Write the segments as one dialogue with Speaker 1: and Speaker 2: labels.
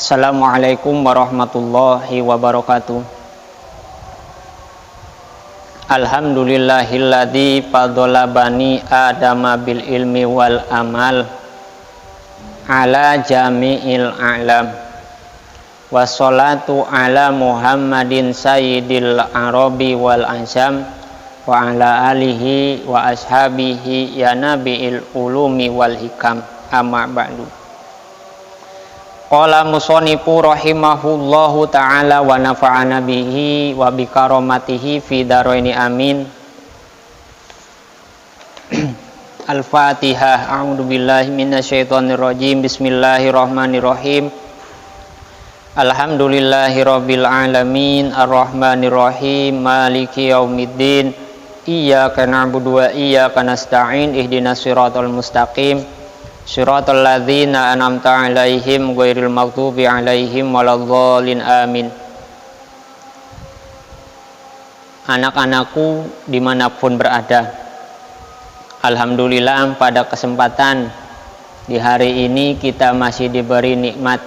Speaker 1: Assalamualaikum warahmatullahi wabarakatuh. Alhamdulillahilladzi fadhala bani adama bil ilmi wal amal ala jami'il a'lam. Wassalatu ala Muhammadin sayyidil arabi wal anjam wa ala alihi wa ashabihi ya nabiil ulumi wal hikam. Amma ba'du. Qala musonifu rahimahullahu ta'ala wa nafa'ana bihi wa bikaromatihi fi daraini amin. Al-Fatihah. A'udzu billahi minasyaitonir rajim. Bismillahirrahmanirrahim. Alhamdulillahirabbil alamin arrahmanir rahim maliki yaumiddin. Iyyaka na'budu wa iyyaka nasta'in ihdinas siratal mustaqim. Siratal ladzina an'amta 'alaihim ghairil maghdubi 'alaihim waladdallin amin. Anak-anakku dimanapun berada, alhamdulillah pada kesempatan di hari ini kita masih diberi nikmat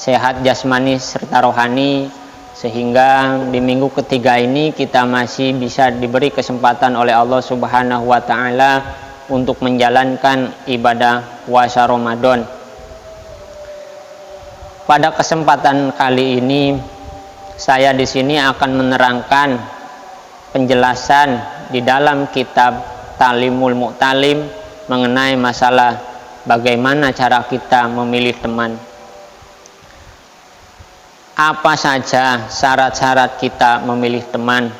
Speaker 1: sehat jasmani serta rohani, sehingga di minggu ketiga ini kita masih bisa diberi kesempatan oleh Allah Subhanahu wa ta'ala untuk menjalankan ibadah puasa Ramadan. Pada kesempatan kali ini saya di sini akan menerangkan penjelasan di dalam kitab Talimul Mu'talim mengenai masalah bagaimana cara kita memilih teman. Apa saja syarat-syarat kita memilih teman?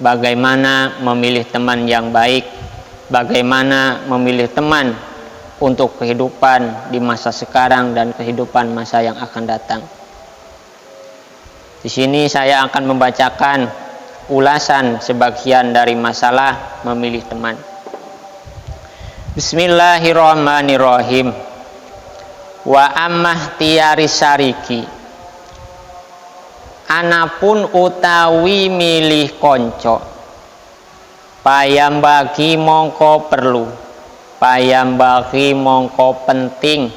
Speaker 1: Bagaimana memilih teman yang baik? Bagaimana memilih teman untuk kehidupan di masa sekarang dan kehidupan masa yang akan datang. Di sini saya akan membacakan ulasan sebagian dari masalah memilih teman. Bismillahirrahmanirrahim. Wa ammah tiyaris syariki. Anapun utawi milih konco. Payambagi mongko perlu, payambagi mongko penting,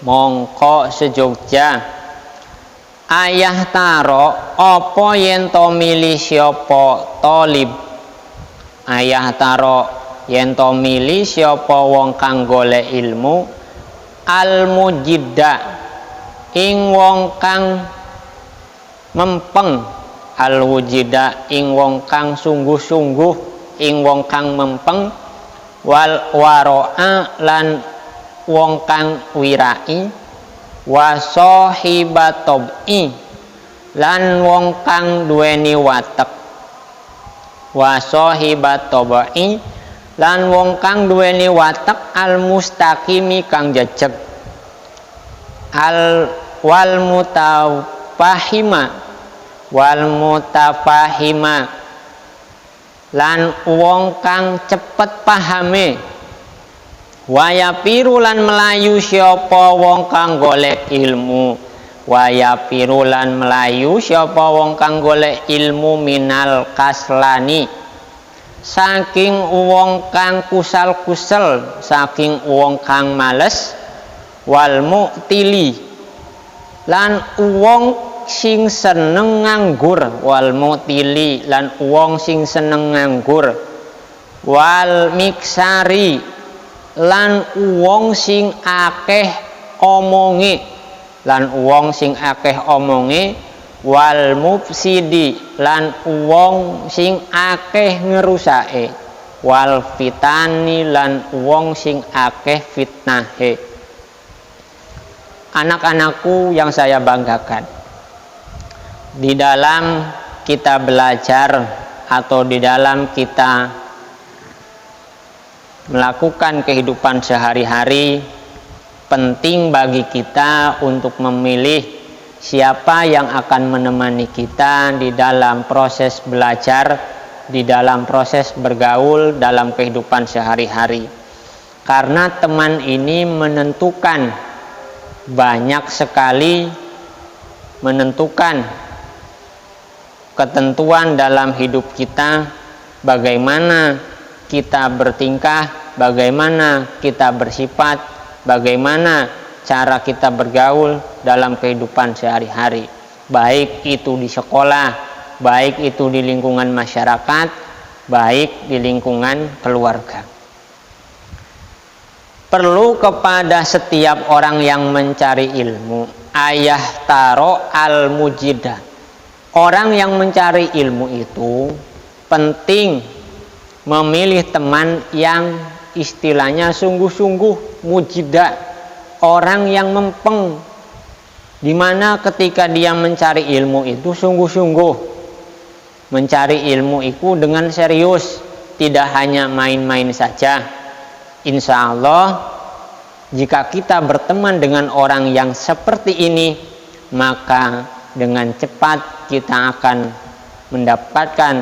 Speaker 1: mongko sejogja. Ayah taro opo yento milih siopo tolib. Ayah taro yento milih siopo wong kang golek ilmu. Al mujidda ing wong kang mempeng. Al wujida ing wong kang sungguh-sungguh, ing wong kang mempeng. Wal waro'a lan wong kang wirai. Wa sohibatob'i lan wong kang duweni watek. Wa sohibatob'i lan wong kang duweni watek. Al mustaqimi kang jejeg. Al wal mutafahima wal mutafahima lan wong kang cepet pahame. Wayapiru lan melayu siapa wong kang golek ilmu. Wayapiru lan melayu siapa wong kang golek ilmu minal kaslani saking wong kang kusal-kusel, saking wong kang males. Wal mu'tili lan wong sing seneng nganggur. Wal mutili lan wong sing seneng nganggur. Wal miksari lan wong sing akeh omonge, lan wong sing akeh omonge. Wal mufsidi lan wong sing akeh ngerusake. Wal fitani lan wong sing akeh fitnahe. Anak-anakku yang saya banggakan, di dalam kita belajar atau di dalam kita melakukan kehidupan sehari-hari, penting bagi kita untuk memilih siapa yang akan menemani kita di dalam proses belajar, di dalam proses bergaul dalam kehidupan sehari-hari. Karena teman ini menentukan, banyak sekali menentukan ketentuan dalam hidup kita, bagaimana kita bertingkah, bagaimana kita bersifat, bagaimana cara kita bergaul dalam kehidupan sehari-hari, baik itu di sekolah, baik itu di lingkungan masyarakat, baik di lingkungan keluarga. Perlu kepada setiap orang yang mencari ilmu ayah taro al-mujidah. Orang yang mencari ilmu itu penting memilih teman yang istilahnya sungguh-sungguh, mujidah, orang yang mempeng, dimana ketika dia mencari ilmu itu sungguh-sungguh, mencari ilmu itu dengan serius, tidak hanya main-main saja. Insya Allah, jika kita berteman dengan orang yang seperti ini, maka dengan cepat kita akan mendapatkan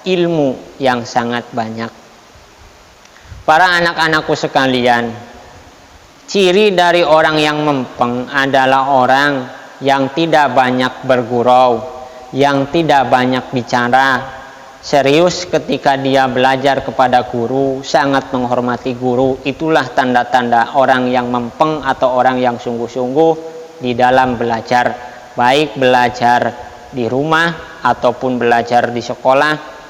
Speaker 1: ilmu yang sangat banyak. Para anak-anakku sekalian, ciri dari orang yang mempeng adalah orang yang tidak banyak bergurau, yang tidak banyak bicara, serius ketika dia belajar kepada guru, sangat menghormati guru. Itulah tanda-tanda orang yang mempeng atau orang yang sungguh-sungguh di dalam belajar, baik belajar di rumah ataupun belajar di sekolah.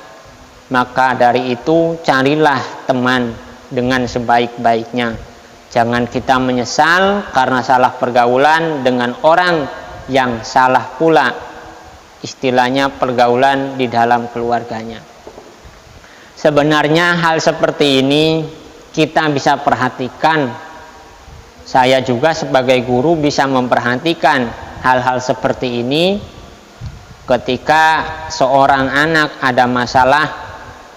Speaker 1: Maka dari itu carilah teman dengan sebaik-baiknya. Jangan kita menyesal karena salah pergaulan dengan orang yang salah pula, istilahnya pergaulan di dalam keluarganya. Sebenarnya hal seperti ini kita bisa perhatikan. Saya juga sebagai guru bisa memperhatikan hal-hal seperti ini ketika seorang anak ada masalah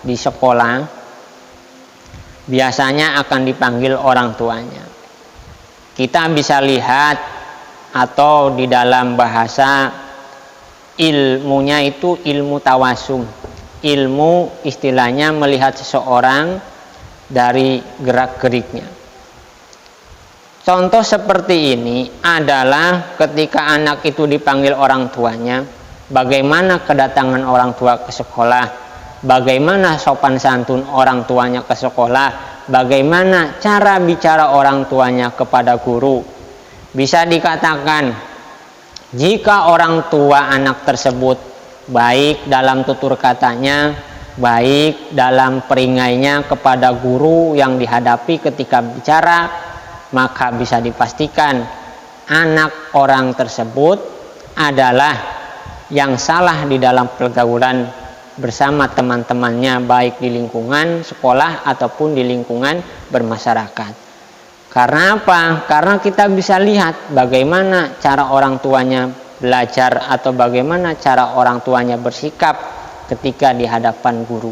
Speaker 1: di sekolah. Biasanya akan dipanggil orang tuanya. Kita bisa lihat, atau di dalam bahasa ilmunya itu ilmu tawasum, ilmu istilahnya melihat seseorang dari gerak-geriknya. Contoh seperti ini adalah ketika anak itu dipanggil orang tuanya, bagaimana kedatangan orang tua ke sekolah, bagaimana sopan santun orang tuanya ke sekolah, bagaimana cara bicara orang tuanya kepada guru. Bisa dikatakan, jika orang tua anak tersebut baik dalam tutur katanya, baik dalam peringainya kepada guru yang dihadapi ketika bicara, maka bisa dipastikan anak orang tersebut adalah yang salah di dalam pergaulan bersama teman-temannya, baik di lingkungan sekolah ataupun di lingkungan bermasyarakat. Karena apa? Karena kita bisa lihat bagaimana cara orang tuanya belajar atau bagaimana cara orang tuanya bersikap ketika di hadapan guru.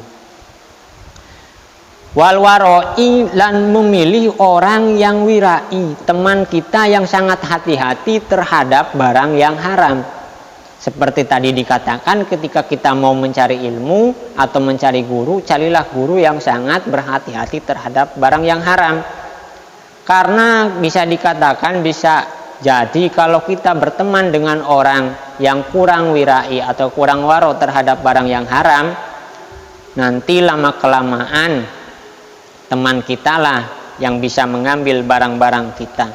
Speaker 1: Wal waroi, lan memilih orang yang wirai, teman kita yang sangat hati-hati terhadap barang yang haram. Seperti tadi dikatakan, ketika kita mau mencari ilmu atau mencari guru, carilah guru yang sangat berhati-hati terhadap barang yang haram. Karena bisa dikatakan, bisa jadi kalau kita berteman dengan orang yang kurang wirai atau kurang waro terhadap barang yang haram, nanti lama-kelamaan teman kita lah yang bisa mengambil barang-barang kita.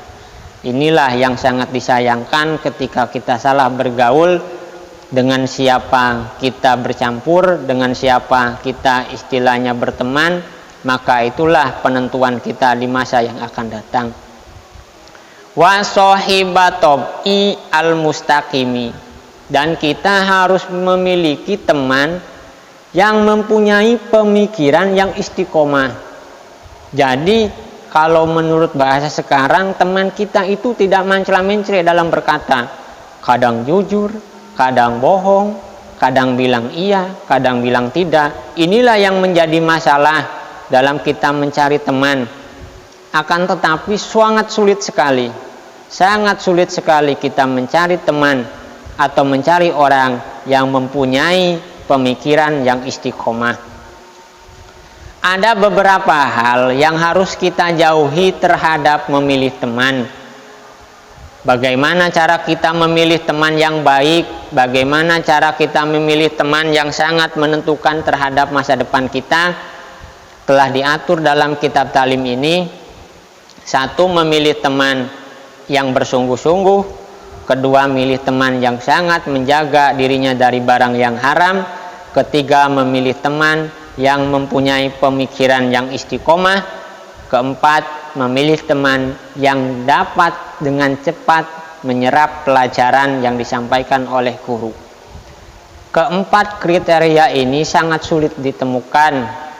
Speaker 1: Inilah yang sangat disayangkan ketika kita salah bergaul, dengan siapa kita bercampur, dengan siapa kita istilahnya berteman, maka itulah penentuan kita di masa yang akan datang. Wa sohibatobi al-mustaqimi, dan kita harus memiliki teman yang mempunyai pemikiran yang istiqomah. Jadi kalau menurut bahasa sekarang, teman kita itu tidak mencela-mencela dalam berkata, kadang jujur, kadang bohong, kadang bilang iya, kadang bilang tidak. Inilah yang menjadi masalah dalam kita mencari teman. Akan tetapi sangat sulit sekali kita mencari teman atau mencari orang yang mempunyai pemikiran yang istiqomah. Ada beberapa hal yang harus kita jauhi terhadap memilih teman. Bagaimana cara kita memilih teman yang baik, bagaimana cara kita memilih teman yang sangat menentukan terhadap masa depan kita, telah diatur dalam kitab talim ini. Satu, memilih teman yang bersungguh-sungguh, kedua milih teman yang sangat menjaga dirinya dari barang yang haram, ketiga memilih teman yang mempunyai pemikiran yang istiqomah, keempat memilih teman yang dapat dengan cepat menyerap pelajaran yang disampaikan oleh guru. Keempat kriteria ini sangat sulit ditemukan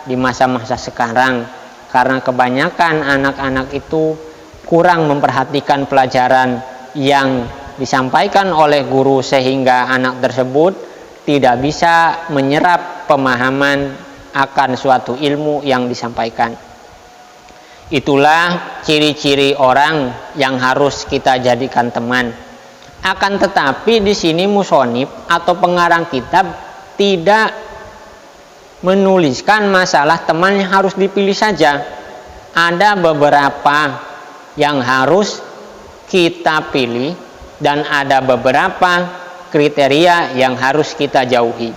Speaker 1: di masa-masa sekarang karena kebanyakan anak-anak itu kurang memperhatikan pelajaran yang disampaikan oleh guru sehingga anak tersebut tidak bisa menyerap pemahaman akan suatu ilmu yang disampaikan. Itulah ciri-ciri orang yang harus kita jadikan teman. Akan tetapi di sini musonib atau pengarang kitab tidak menuliskan masalah teman yang harus dipilih saja. Ada beberapa yang harus kita pilih dan ada beberapa kriteria yang harus kita jauhi.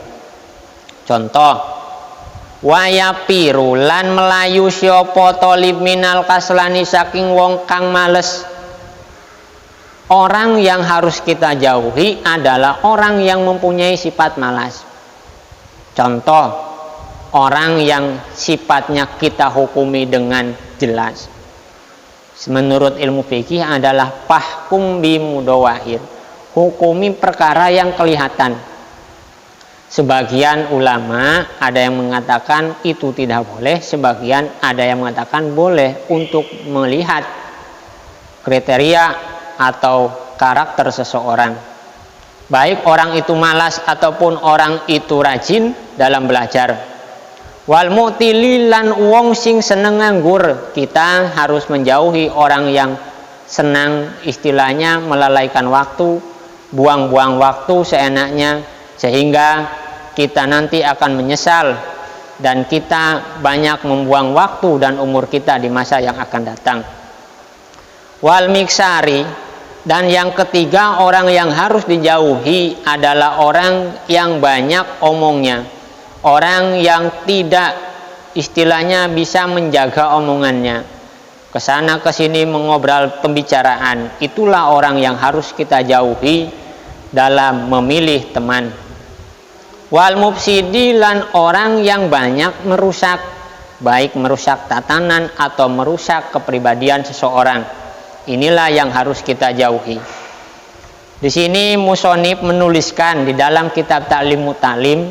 Speaker 1: Contoh, wayapiru lan melayu syopo tolib minal kaslani saking wong kang males. Orang yang harus kita jauhi adalah orang yang mempunyai sifat malas. Contoh, orang yang sifatnya kita hukumi dengan jelas. Menurut ilmu fikih adalah fahkum bimudawahir, hukumi perkara yang kelihatan. Sebagian ulama ada yang mengatakan itu tidak boleh, sebagian ada yang mengatakan boleh untuk melihat kriteria atau karakter seseorang, baik orang itu malas ataupun orang itu rajin dalam belajar. Wal mu'tililan wong sing seneng nganggur, kita harus menjauhi orang yang senang istilahnya melalaikan waktu, buang-buang waktu seenaknya, sehingga kita nanti akan menyesal dan kita banyak membuang waktu dan umur kita di masa yang akan datang. Wal miksari, dan yang ketiga orang yang harus dijauhi adalah orang yang banyak omongnya, orang yang tidak istilahnya bisa menjaga omongannya, kesana kesini mengobrol pembicaraan. Itulah orang yang harus kita jauhi dalam memilih teman. Wal mufsidi, lan orang yang banyak merusak, baik merusak tatanan atau merusak kepribadian seseorang. Inilah yang harus kita jauhi. Di sini musonib menuliskan di dalam kitab Ta'limut Ta'lim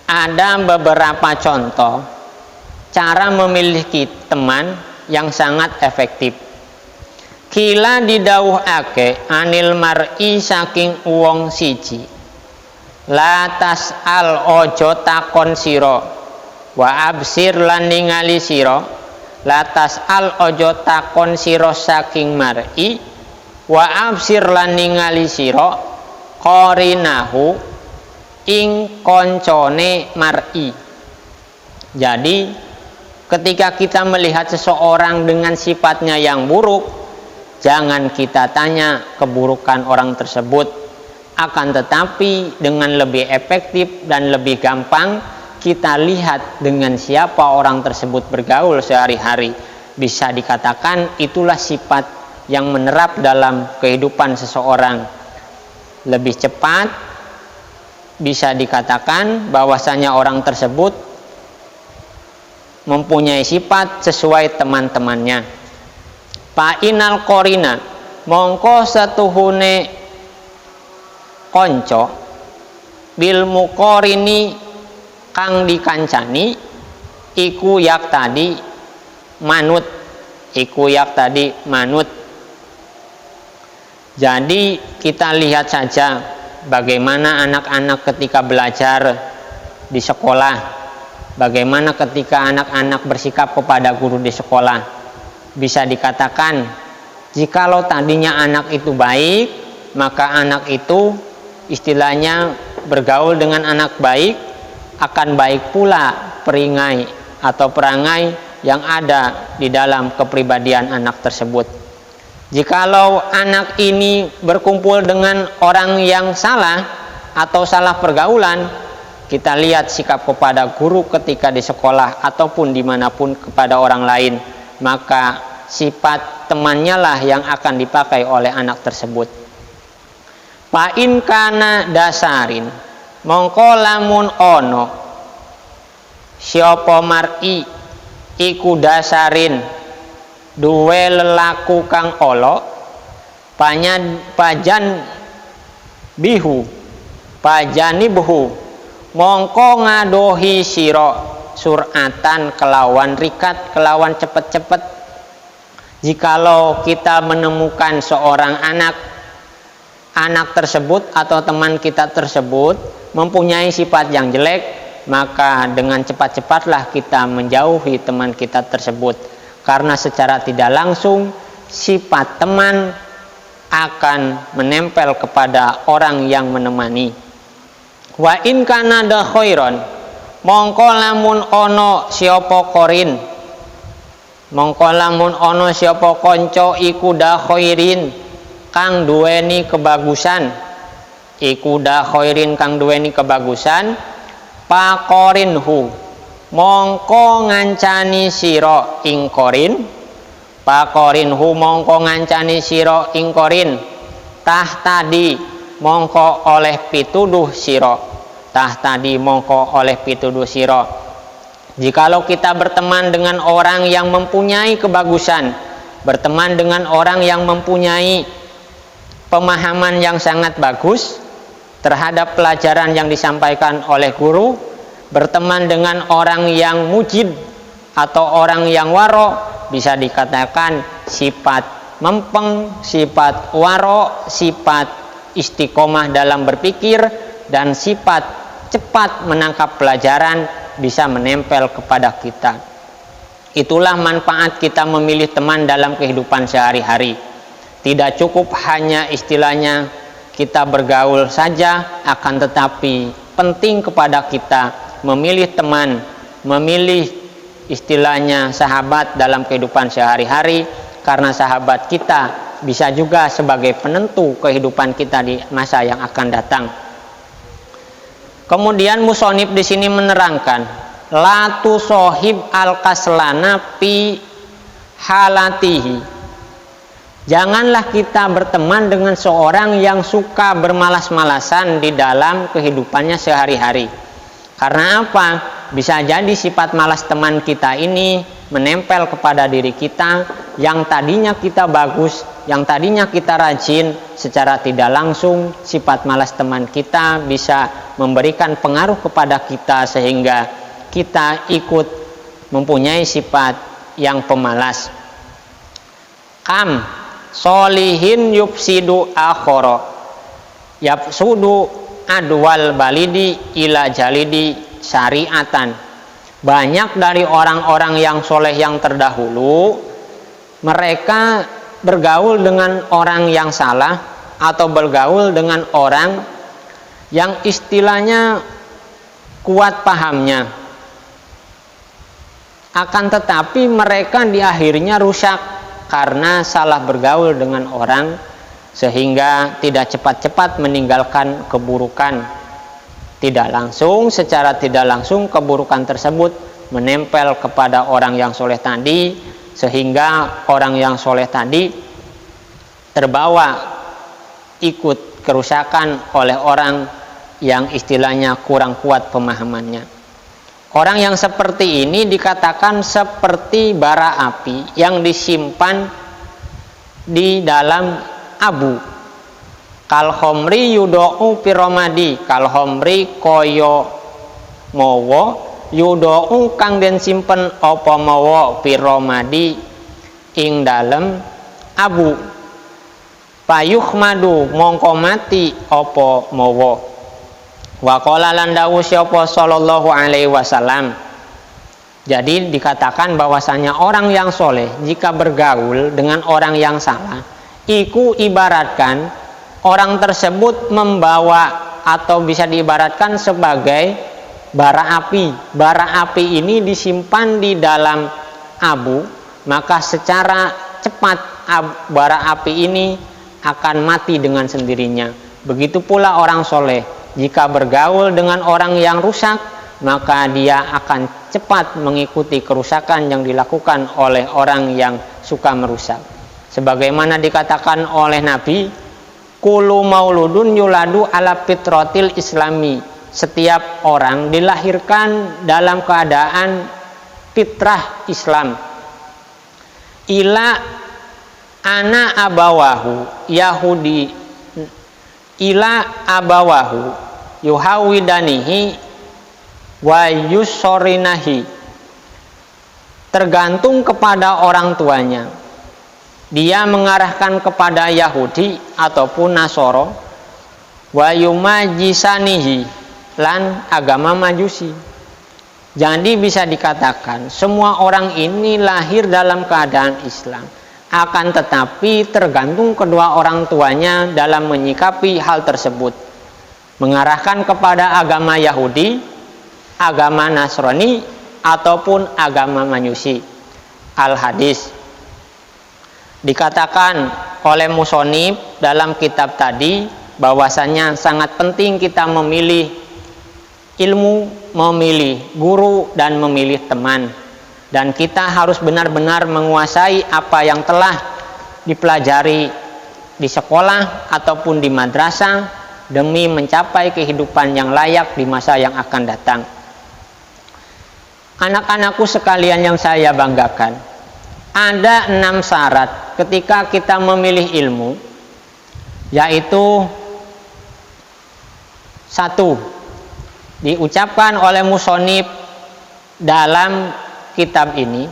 Speaker 1: ada beberapa contoh cara memiliki teman yang sangat efektif. Kila didawuhake anil mar'i saking wong siji, la tas'al ojo takon siro, wa absir lan ningali siro, latas al ojo takon siro saking mar'i, wa absir lan ningali siro qorinahu ing koncone mar'i. Jadi ketika kita melihat seseorang dengan sifatnya yang buruk, jangan kita tanya keburukan orang tersebut, akan tetapi dengan lebih efektif dan lebih gampang kita lihat dengan siapa orang tersebut bergaul sehari-hari. Bisa dikatakan itulah sifat yang menerap dalam kehidupan seseorang. Lebih cepat bisa dikatakan bahwasanya orang tersebut mempunyai sifat sesuai teman-temannya. Fa'inal korina, mongko satuhune konco bil muqorini kang dikancani iku yak tadi manut, iku yak tadi manut. Jadi kita lihat saja bagaimana anak-anak ketika belajar di sekolah, bagaimana ketika anak-anak bersikap kepada guru di sekolah. Bisa dikatakan jikalau tadinya anak itu baik, maka anak itu istilahnya bergaul dengan anak baik, akan baik pula perangai atau perangai yang ada di dalam kepribadian anak tersebut. Jikalau anak ini berkumpul dengan orang yang salah atau salah pergaulan, kita lihat sikap kepada guru ketika di sekolah ataupun dimanapun kepada orang lain, maka sifat temannya lah yang akan dipakai oleh anak tersebut. Fa in kana dasarin, mongko lamun ono sapa mar'i iku dasarin duwe lelaku kang olo pajan bihu pajani buhu mongko ngadohi siro suratan kelawan rikat kelawan cepet-cepet. Jikalau kita menemukan seorang anak tersebut atau teman kita tersebut mempunyai sifat yang jelek, maka dengan cepat-cepatlah kita menjauhi teman kita tersebut, karena secara tidak langsung sifat teman akan menempel kepada orang yang menemani. Wa in kana da khairon, mongko lamun ono sapa korin, mongko lamun ono sapa kanca iku da khairin kang duweni kebagusan, iku da khairin kang duweni kebagusan, pakorinhu mongko ngancani sira ing korin, pakorinhu mongko ngancani sira ing korin, tah tadi mongko oleh pituduh sira, tah tadi mongko oleh pituduh sira. Jikalau kita berteman dengan orang yang mempunyai kebagusan, berteman dengan orang yang mempunyai pemahaman yang sangat bagus terhadap pelajaran yang disampaikan oleh guru, berteman dengan orang yang mujid atau orang yang waro, bisa dikatakan sifat mempeng, sifat waro, sifat istiqomah dalam berpikir, dan sifat cepat menangkap pelajaran bisa menempel kepada kita. Itulah manfaat kita memilih teman dalam kehidupan sehari-hari. Tidak cukup hanya istilahnya kita bergaul saja, akan tetapi penting kepada kita memilih teman, memilih istilahnya sahabat dalam kehidupan sehari-hari, karena sahabat kita bisa juga sebagai penentu kehidupan kita di masa yang akan datang. Kemudian musonib di sini menerangkan, la tusohib al-kaslana fi halatihi. Janganlah kita berteman dengan seorang yang suka bermalas-malasan di dalam kehidupannya sehari-hari. Karena apa? Bisa jadi sifat malas teman kita ini menempel kepada diri kita, yang tadinya kita bagus, yang tadinya kita rajin, secara tidak langsung sifat malas teman kita bisa memberikan pengaruh kepada kita sehingga kita ikut mempunyai sifat yang pemalas. Solihin yufsidu akhoro yafsudu adwal balidi ila jalidi syariatan. Banyak dari orang-orang yang soleh yang terdahulu, mereka bergaul dengan orang yang salah atau bergaul dengan orang yang istilahnya kuat pahamnya, akan tetapi mereka di akhirnya rusak karena salah bergaul dengan orang, sehingga tidak cepat-cepat meninggalkan keburukan. Tidak langsung, secara tidak langsung keburukan tersebut menempel kepada orang yang soleh tadi, sehingga orang yang soleh tadi terbawa ikut kerusakan oleh orang yang istilahnya kurang kuat pemahamannya. Orang yang seperti ini dikatakan seperti bara api yang disimpan di dalam abu. Kal khomri yudou piromadi, kal khomri koyo mowo yudou kang den simpen apa mowo piromadi ing dalam abu. Payuh madu mongko mati apa mowo. Wa qala lan dawuh sapa sallallahu alaihi wasallam. Jadi dikatakan bahwasanya orang yang soleh jika bergaul dengan orang yang salah, iku ibaratkan orang tersebut membawa atau bisa diibaratkan sebagai bara api. Bara api ini disimpan di dalam abu, maka secara cepat bara api ini akan mati dengan sendirinya. Begitu pula orang soleh, jika bergaul dengan orang yang rusak, maka dia akan cepat mengikuti kerusakan yang dilakukan oleh orang yang suka merusak. Sebagaimana dikatakan oleh Nabi, kullu mauludun yuladu ala fitratil islami. Setiap orang dilahirkan dalam keadaan fitrah Islam. Ila ana abawahu Yahudi, ila abawahu yuhawidanihi wa yusorinahi. Tergantung kepada orang tuanya, dia mengarahkan kepada Yahudi ataupun Nasoro, wa yumajisanihi, lan agama Majusi. Jadi bisa dikatakan semua orang ini lahir dalam keadaan Islam, akan tetapi tergantung kedua orang tuanya dalam menyikapi hal tersebut, mengarahkan kepada agama Yahudi, agama Nasrani, ataupun agama Majusi. Al-Hadis dikatakan oleh musonib dalam kitab tadi bahwasanya sangat penting kita memilih ilmu, memilih guru, dan memilih teman, dan kita harus benar-benar menguasai apa yang telah dipelajari di sekolah ataupun di madrasah demi mencapai kehidupan yang layak di masa yang akan datang. Anak-anakku sekalian yang saya banggakan, ada 6 syarat ketika kita memilih ilmu, yaitu 1. Diucapkan oleh musonib dalam kitab ini,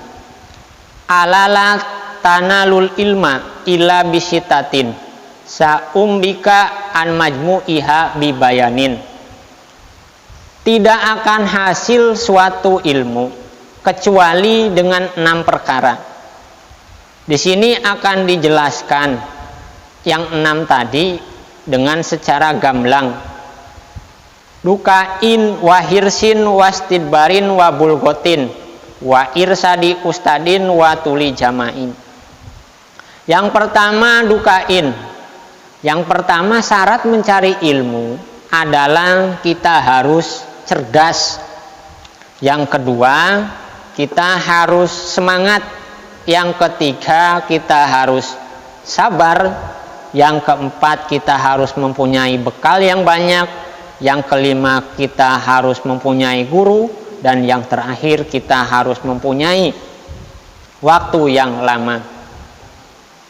Speaker 1: alala tanalul ilma illa bisitatin saumbika an majmu'iha bibayanin. Tidak akan hasil suatu ilmu kecuali dengan 6 perkara. Di sini akan dijelaskan yang 6 tadi dengan secara gamblang. Dukain wa hirsin wastidbarin wa bulgotin wa irsadi ustadin wa tuli jamain. Yang pertama dukain. Yang pertama syarat mencari ilmu adalah kita harus cerdas. Yang kedua kita harus semangat. Yang ketiga kita harus sabar. Yang keempat kita harus mempunyai bekal yang banyak. Yang kelima kita harus mempunyai guru, dan yang terakhir kita harus mempunyai waktu yang lama.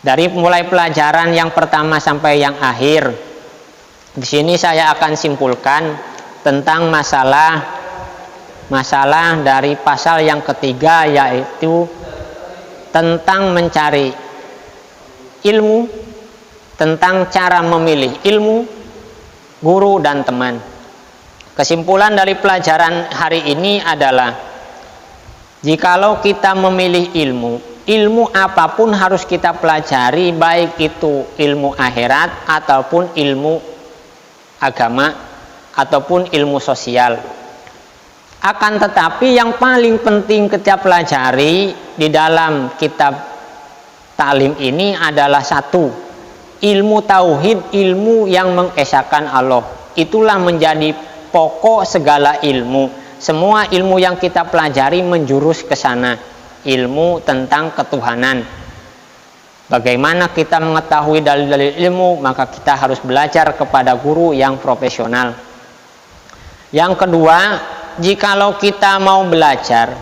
Speaker 1: Dari mulai pelajaran yang pertama sampai yang akhir, di sini saya akan simpulkan tentang masalah dari pasal yang ketiga, yaitu tentang mencari ilmu, tentang cara memilih ilmu, guru, dan teman. Kesimpulan dari pelajaran hari ini adalah, jikalau kita memilih ilmu apapun harus kita pelajari, baik itu ilmu akhirat ataupun ilmu agama ataupun ilmu sosial. Akan tetapi yang paling penting kita pelajari di dalam kitab taklim ini adalah 1, ilmu tauhid, ilmu yang mengesahkan Allah. Itulah menjadi pokok segala ilmu. Semua ilmu yang kita pelajari menjurus ke sana, ilmu tentang ketuhanan. Bagaimana kita mengetahui dalil-dalil ilmu? Maka kita harus belajar kepada guru yang profesional. Yang kedua, jikalau kita mau belajar,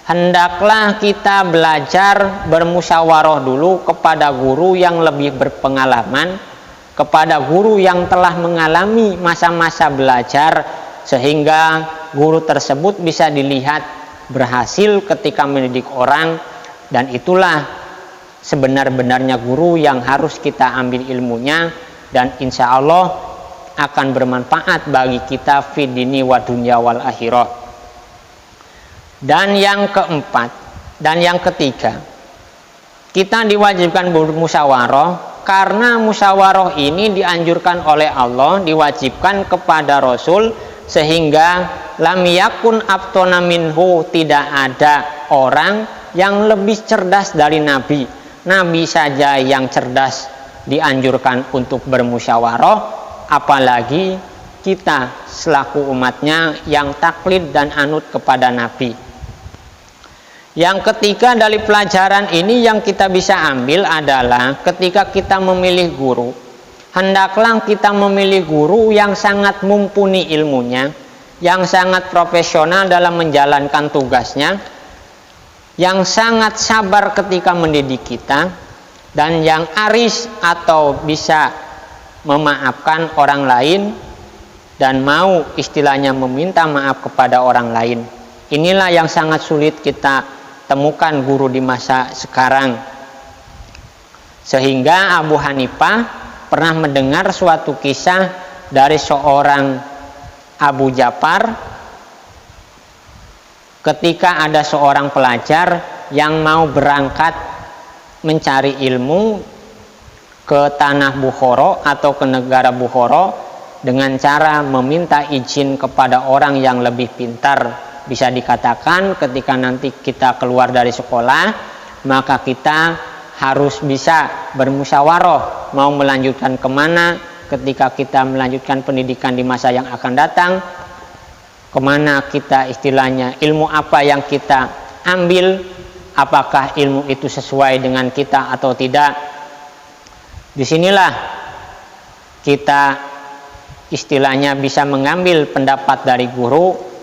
Speaker 1: hendaklah kita belajar bermusyawarah dulu kepada guru yang lebih berpengalaman, kepada guru yang telah mengalami masa-masa belajar, sehingga guru tersebut bisa dilihat berhasil ketika mendidik orang. Dan itulah sebenar-benarnya guru yang harus kita ambil ilmunya, dan insya Allah akan bermanfaat bagi kita fi dini wa dunya wal akhirah. Dan yang keempat dan yang ketiga, kita diwajibkan bermusyawarah, karena musyawarah ini dianjurkan oleh Allah, diwajibkan kepada Rasul, sehingga lam yakun abtona minhu, tidak ada orang yang lebih cerdas dari Nabi. Nabi saja yang cerdas dianjurkan untuk bermusyawarah, apalagi kita selaku umatnya yang taklid dan anut kepada Nabi. Yang ketiga dari pelajaran ini yang kita bisa ambil adalah ketika kita memilih guru, hendaklah kita memilih guru yang sangat mumpuni ilmunya, yang sangat profesional dalam menjalankan tugasnya, yang sangat sabar ketika mendidik kita, dan yang aris atau bisa memaafkan orang lain dan mau istilahnya meminta maaf kepada orang lain. Inilah yang sangat sulit kita temukan guru di masa sekarang. Sehingga Abu Hanifah pernah mendengar suatu kisah dari seorang Abu Ja'far ketika ada seorang pelajar yang mau berangkat mencari ilmu ke tanah Bukhara atau ke negara Bukhara dengan cara meminta izin kepada orang yang lebih pintar. Bisa dikatakan ketika nanti kita keluar dari sekolah, maka kita harus bisa bermusyawarah mau melanjutkan kemana ketika kita melanjutkan pendidikan di masa yang akan datang, kemana kita istilahnya, ilmu apa yang kita ambil, apakah ilmu itu sesuai dengan kita atau tidak. Disinilah kita istilahnya bisa mengambil pendapat dari guru.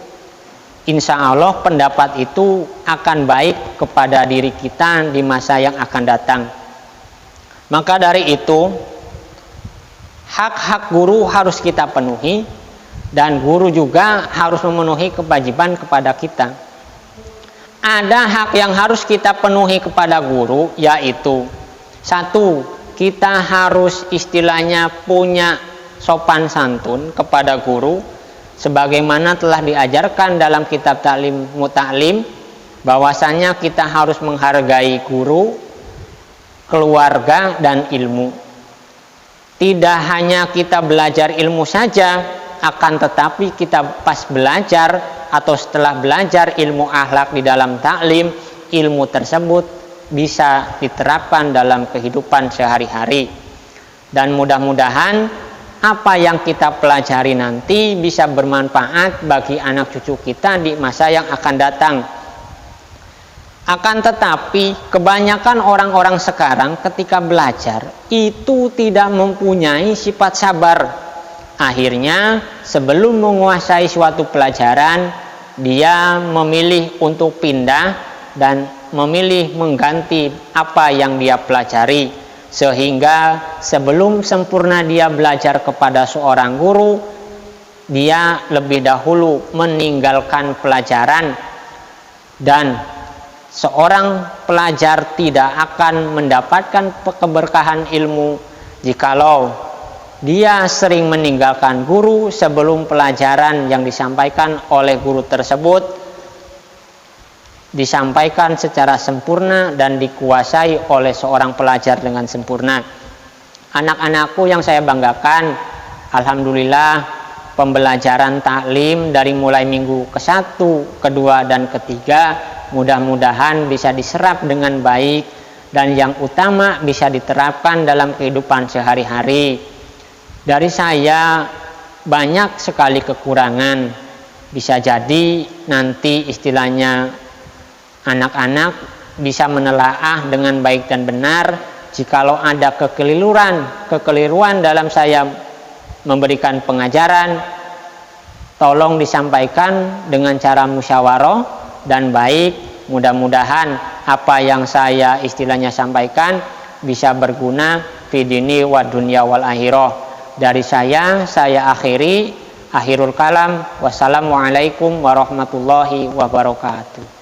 Speaker 1: Insya Allah pendapat itu akan baik kepada diri kita di masa yang akan datang. Maka dari itu hak-hak guru harus kita penuhi, dan guru juga harus memenuhi kewajiban kepada kita. Ada hak yang harus kita penuhi kepada guru, yaitu satu, kita harus istilahnya punya sopan santun kepada guru, sebagaimana telah diajarkan dalam kitab Ta'lim Muta'lim, bahwasanya kita harus menghargai guru, keluarga, dan ilmu. Tidak hanya kita belajar ilmu saja, akan tetapi kita pas belajar atau setelah belajar ilmu akhlak di dalam taklim, ilmu tersebut bisa diterapkan dalam kehidupan sehari-hari. Dan mudah-mudahan apa yang kita pelajari nanti bisa bermanfaat bagi anak cucu kita di masa yang akan datang. Akan tetapi kebanyakan orang-orang sekarang ketika belajar itu tidak mempunyai sifat sabar. Akhirnya sebelum menguasai suatu pelajaran, dia memilih untuk pindah dan memilih mengganti apa yang dia pelajari. Sehingga sebelum sempurna dia belajar kepada seorang guru, dia lebih dahulu meninggalkan pelajaran, dan seorang pelajar tidak akan mendapatkan keberkahan ilmu jikalau dia sering meninggalkan guru sebelum pelajaran yang disampaikan oleh guru tersebut disampaikan secara sempurna dan dikuasai oleh seorang pelajar dengan sempurna. Anak-anakku yang saya banggakan, alhamdulillah pembelajaran taklim dari mulai minggu ke-1, ke-2, dan ke-3 mudah-mudahan bisa diserap dengan baik, dan yang utama bisa diterapkan dalam kehidupan sehari-hari. Dari saya banyak sekali kekurangan, bisa jadi nanti istilahnya anak-anak bisa menelaah dengan baik dan benar. Jikalau ada kekeliruan dalam saya memberikan pengajaran, tolong disampaikan dengan cara musyawarah dan baik. Mudah-mudahan apa yang saya istilahnya sampaikan bisa berguna fi dini wa dunya wal akhirah. Dari saya akhirul kalam. Wassalamualaikum warahmatullahi wabarakatuh.